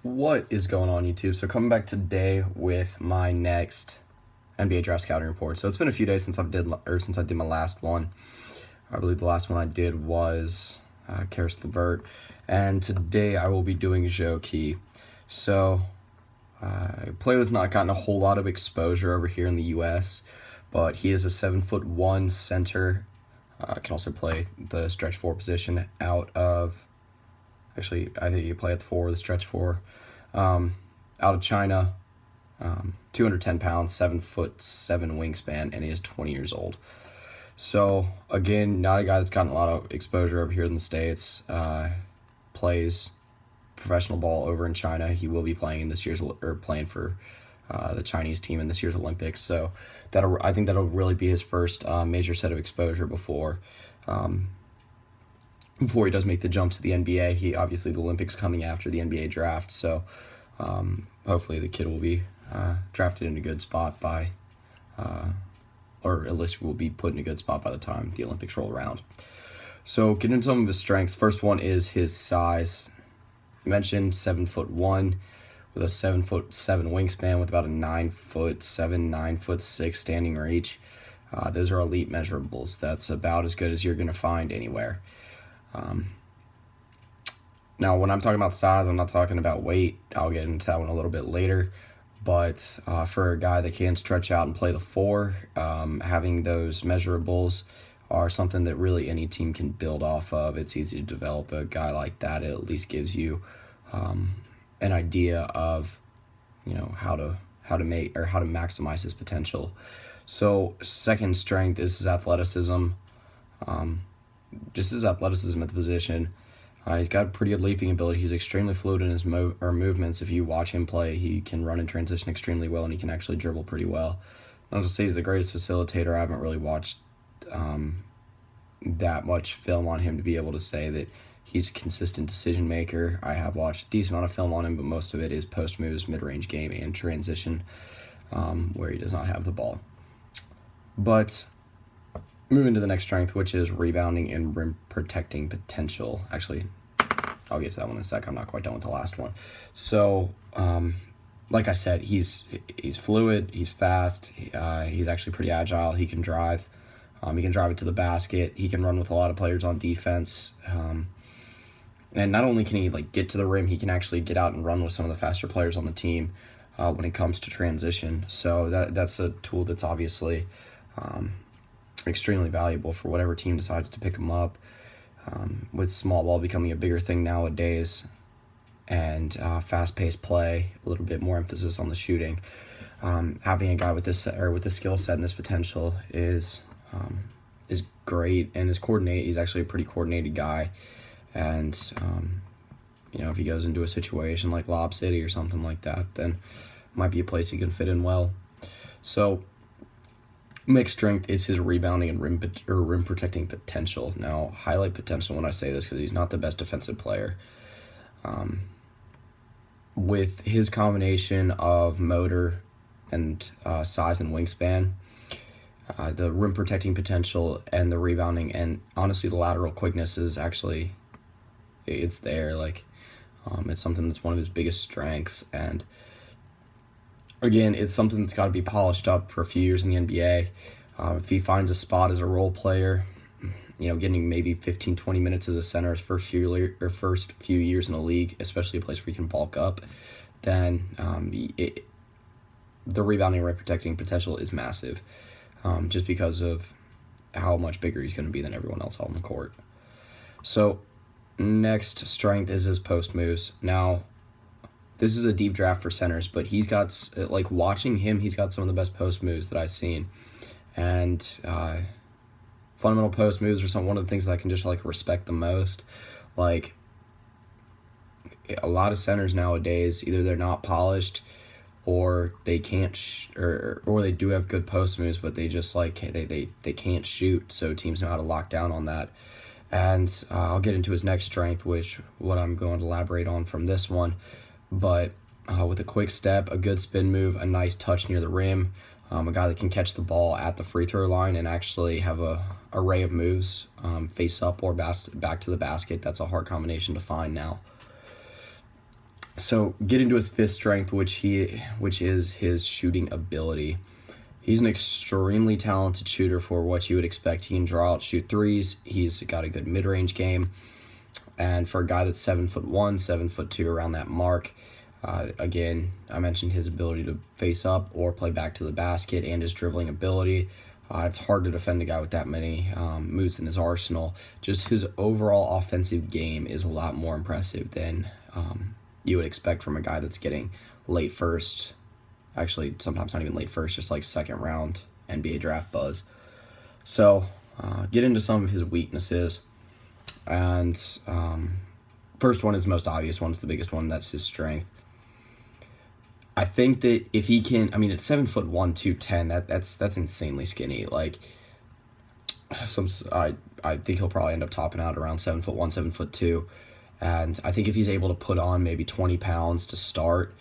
What is going on, YouTube? So coming back today with my next NBA draft scouting report. So it's been a few days since I did my last one. I believe the last one I did was Karis LeVert, and today I will be doing Zhou Qi. So a player that's not gotten a whole lot of exposure over here in the U.S., but he is a 7'1" center. Can also play the stretch 4 position out of. Actually, I think you play at the 4, the stretch 4. Out of China, 210 pounds, 7'7" wingspan, and he is 20 years old. So, again, not a guy that's gotten a lot of exposure over here in the States. Plays professional ball over in China. He will be playing in this year's, or playing for the Chinese team in this year's Olympics. So, I think that'll really be his first major set of exposure before he does make the jump to the NBA. He obviously, the Olympics coming after the NBA draft, so hopefully the kid will be drafted in a good spot by, or at least will be put in a good spot by the time the Olympics roll around. So getting into some of his strengths, first one is his size. I mentioned 7'1", with a 7'7" wingspan, with about a 9'7", 9'6" standing reach. Those are elite measurables. That's about as good as you're going to find anywhere. Now, when I'm talking about size, I'm not talking about weight. I'll get into that one a little bit later. But for a guy that can stretch out and play the 4, having those measurables are something that really any team can build off of. It's easy to develop a guy like that. It at least gives you an idea of, how to make or how to maximize his potential. So, second strength is his athleticism. Just his athleticism at the position. He's got pretty good leaping ability. He's extremely fluid in his movements. If you watch him play, he can run in transition extremely well, and he can actually dribble pretty well. Not to say he's the greatest facilitator. I haven't really watched that much film on him to be able to say that he's a consistent decision maker. I have watched a decent amount of film on him, but most of it is post moves, mid-range game, and transition, where he does not have the ball. But moving to the next strength, which is rebounding and rim protecting potential. Actually, I'll get to that one in a sec. I'm not quite done with the last one. So, like I said, he's fluid, he's fast, he's actually pretty agile. He can drive. He can drive it to the basket. He can run with a lot of players on defense. And not only can he get to the rim, he can actually get out and run with some of the faster players on the team when it comes to transition. So that's a tool that's obviously extremely valuable for whatever team decides to pick him up. With small ball becoming a bigger thing nowadays, and fast-paced play, a little bit more emphasis on the shooting. Having a guy with this skill set and this potential is great, and he's actually a pretty coordinated guy. And if he goes into a situation like Lob City or something like that, then might be a place he can fit in well. So, mixed strength is his rebounding and rim protecting potential. Now, highlight potential when I say this because he's not the best defensive player. With his combination of motor and size and wingspan, the rim protecting potential and the rebounding and honestly the lateral quickness is actually, it's there. It's something that's one of his biggest strengths, and again, it's something that's got to be polished up for a few years in the NBA. If he finds a spot as a role player, getting maybe 15, 20 minutes as a center his first few years in the league, especially a place where he can bulk up, then the rebounding and rim protecting potential is massive, just because of how much bigger he's going to be than everyone else on the court. So, next strength is his post moves. Now, this is a deep draft for centers, but he's got, watching him, he's got some of the best post moves that I've seen. And fundamental post moves are one of the things that I can just, respect the most. A lot of centers nowadays, either they're not polished or they can't, or they do have good post moves, but they just, they can't shoot, so teams know how to lock down on that. And I'll get into his next strength, what I'm going to elaborate on from this one. But with a quick step, a good spin move, a nice touch near the rim, a guy that can catch the ball at the free throw line and actually have a array of moves, face up or back to the basket. That's a hard combination to find now. So get into his fifth strength, which is his shooting ability. He's an extremely talented shooter for what you would expect. He can draw out, shoot threes. He's got a good mid-range game. And for a guy that's 7'1", 7'2", around that mark, again, I mentioned his ability to face up or play back to the basket and his dribbling ability. It's hard to defend a guy with that many moves in his arsenal. Just his overall offensive game is a lot more impressive than you would expect from a guy that's getting late first. Actually, sometimes not even late first, just like second round NBA draft buzz. So, get into some of his weaknesses. And first one is the most obvious one, it's the biggest one, that's his strength. I think that if he can, at 7'1", 210, that's insanely skinny. Like, I think he'll probably end up topping out around 7'1", 7'2". And I think if he's able to put on maybe 20 pounds to start,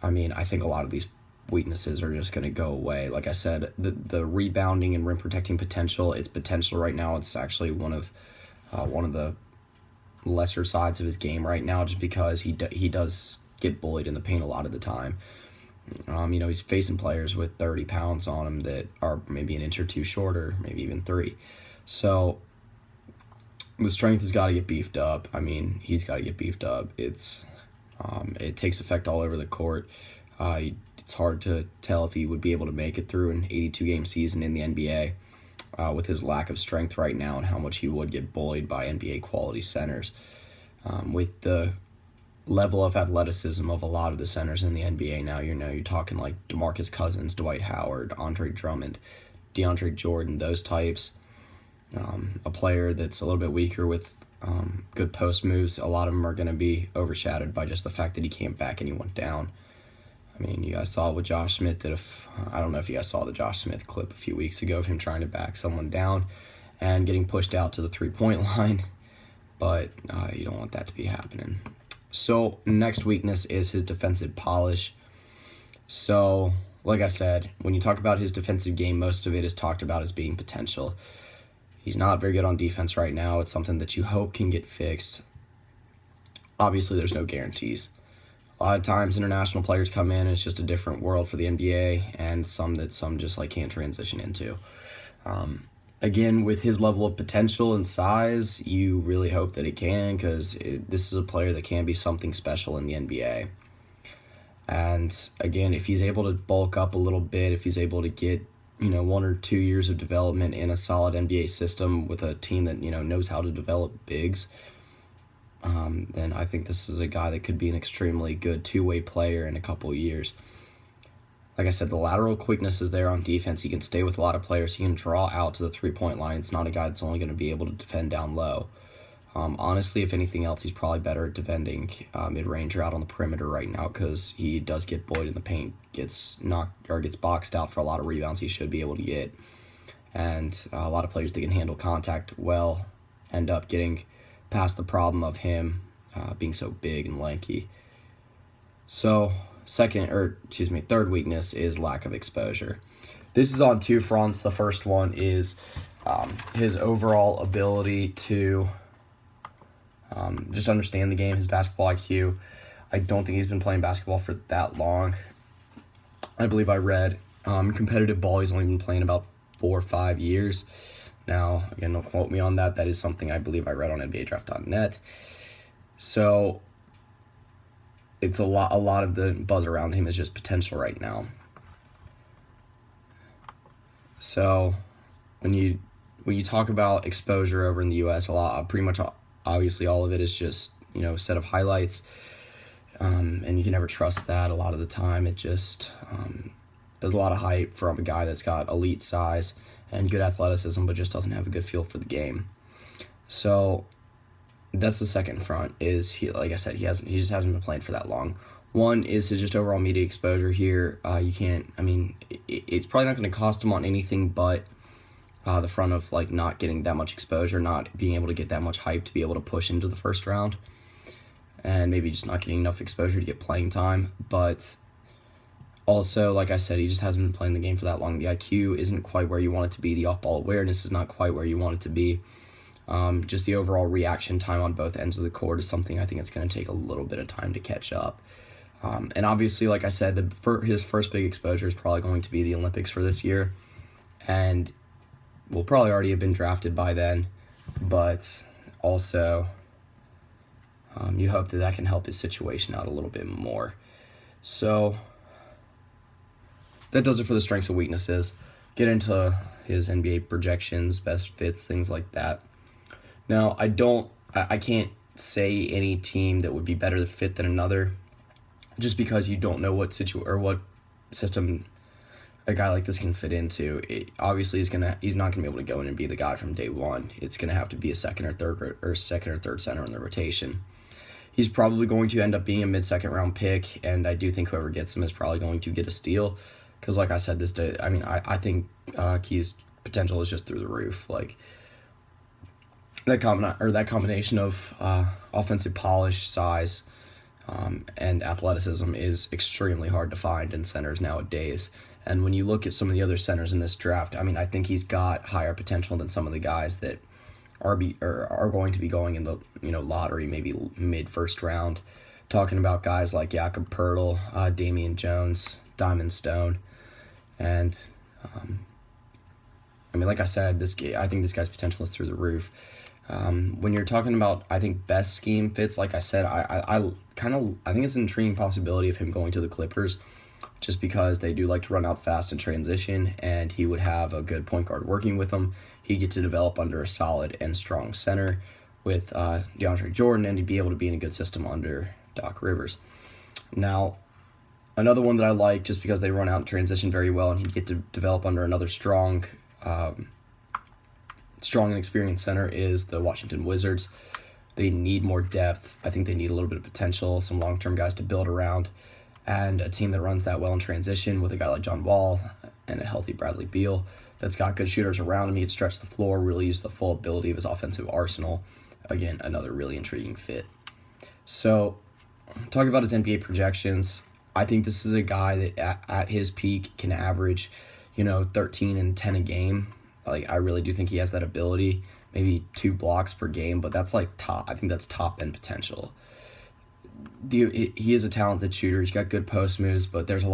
I think a lot of these weaknesses are just going to go away. Like I said, the rebounding and rim protecting potential, its potential right now, it's actually one of the lesser sides of his game right now, just because he does get bullied in the paint a lot of the time. He's facing players with 30 pounds on him that are maybe an inch or two shorter, maybe even 3. So the strength has got to get beefed up. He's got to get beefed up. It takes effect all over the court. It's hard to tell if he would be able to make it through an 82-game season in the NBA with his lack of strength right now and how much he would get bullied by NBA quality centers. With the level of athleticism of a lot of the centers in the NBA now, you're talking like DeMarcus Cousins, Dwight Howard, Andre Drummond, DeAndre Jordan, those types. A player that's a little bit weaker with good post moves, a lot of them are going to be overshadowed by just the fact that he can't back anyone down. You guys saw it with Josh Smith. I don't know if you guys saw the Josh Smith clip a few weeks ago of him trying to back someone down and getting pushed out to the three-point line, but you don't want that to be happening. So next weakness is his defensive polish. So, like I said, when you talk about his defensive game, most of it is talked about as being potential. He's not very good on defense right now. It's something that you hope can get fixed. Obviously, there's no guarantees. A lot of times international players come in and it's just a different world for the NBA, and some just can't transition into. Again, with his level of potential and size, you really hope that it can, because this is a player that can be something special in the NBA. And again, if he's able to bulk up a little bit, if he's able to get 1 or 2 years of development in a solid NBA system with a team that knows how to develop bigs, then I think this is a guy that could be an extremely good two-way player in a couple of years. Like I said, the lateral quickness is there on defense. He can stay with a lot of players. He can draw out to the three-point line. It's not a guy that's only going to be able to defend down low. Honestly, if anything else, he's probably better at defending mid-range or out on the perimeter right now, because he does get bullied in the paint, gets boxed out for a lot of rebounds he should be able to get. And a lot of players that can handle contact well end up getting past the problem of him being so big and lanky. So third weakness is lack of exposure. This is on two fronts. The first one is his overall ability to just understand the game, his basketball IQ. I don't think he's been playing basketball for that long. I believe I read competitive ball, he's only been playing about 4 or 5 years. Now, again, don't quote me on that. That is something I believe I read on NBADraft.net. So it's a lot of the buzz around him is just potential right now. So when you talk about exposure over in the U.S., obviously all of it is just a set of highlights, and you can never trust that. A lot of the time, it just there's a lot of hype from a guy that's got elite size and good athleticism, but just doesn't have a good feel for the game. So that's the second front. Is he? Like I said, he just hasn't been playing for that long. One is his just overall media exposure here. You can't. It's probably not going to cost him on anything but the front of not getting that much exposure, not being able to get that much hype to be able to push into the first round, and maybe just not getting enough exposure to get playing time. But Also, like I said, he just hasn't been playing the game for that long. The IQ isn't quite where you want it to be. The off-ball awareness is not quite where you want it to be. Just the overall reaction time on both ends of the court is something I think it's going to take a little bit of time to catch up. And obviously, like I said, his first big exposure is probably going to be the Olympics for this year. And will probably already have been drafted by then. But also, you hope that that can help his situation out a little bit more. So that does it for the strengths and weaknesses. Get into his NBA projections, best fits, things like that. Now, I can't say any team that would be better fit than another, just because you don't know what system a guy like this can fit into. Obviously, he's not gonna be able to go in and be the guy from day one. It's gonna have to be a second or third center in the rotation. He's probably going to end up being a mid-second round pick, and I do think whoever gets him is probably going to get a steal. Because, like I said, I think Qi's potential is just through the roof. Like that combination of offensive polish, size, and athleticism is extremely hard to find in centers nowadays. And when you look at some of the other centers in this draft, I think he's got higher potential than some of the guys that are going to be going in the lottery, maybe mid first round. Talking about guys like Jakob Poeltl, Damian Jones, Diamond Stone, and like I said, I think this guy's potential is through the roof. When you're talking about, I think, best scheme fits, like I said, I think it's an intriguing possibility of him going to the Clippers, just because they do like to run out fast and transition, and he would have a good point guard working with him. He'd get to develop under a solid and strong center with DeAndre Jordan, and he'd be able to be in a good system under Doc Rivers. Now, another one that I like, just because they run out and transition very well, and he'd get to develop under another strong and experienced center, is the Washington Wizards. They need more depth. I think they need a little bit of potential, some long-term guys to build around, and a team that runs that well in transition with a guy like John Wall and a healthy Bradley Beal that's got good shooters around him. He'd stretch the floor, really use the full ability of his offensive arsenal. Again, another really intriguing fit. So, talking about his NBA projections, I think this is a guy that at his peak can average, 13 and 10 a game. Like, I really do think he has that ability, maybe 2 blocks per game, but that's like top. I think that's top end potential. He is a talented shooter. He's got good post moves, but there's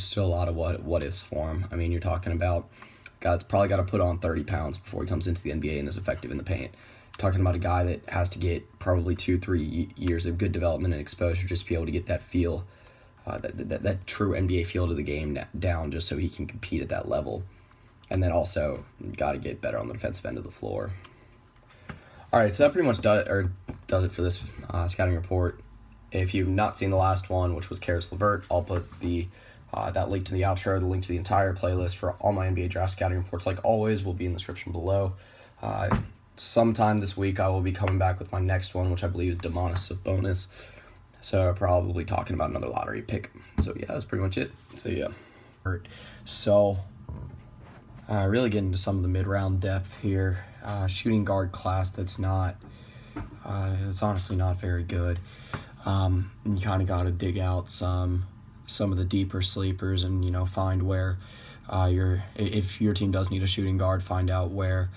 still a lot of what ifs for him. You're talking about a guy that's probably got to put on 30 pounds before he comes into the NBA and is effective in the paint. Talking about a guy that has to get probably 2-3 years of good development and exposure just to be able to get that feel, that true NBA feel to the game down, just so he can compete at that level. And then also got to get better on the defensive end of the floor. All right, so that pretty much does it for this scouting report. If you've not seen the last one, which was Karis LeVert, I'll put that link to the outro, the link to the entire playlist for all my NBA draft scouting reports, like always, will be in the description below. Sometime this week, I will be coming back with my next one, which I believe is Domantas Sabonis. So probably talking about another lottery pick. So yeah, that's pretty much it. So yeah. So really getting into some of the mid-round depth here. Shooting guard class that's it's honestly not very good. You kind of got to dig out some of the deeper sleepers and, find where if your team does need a shooting guard, find out where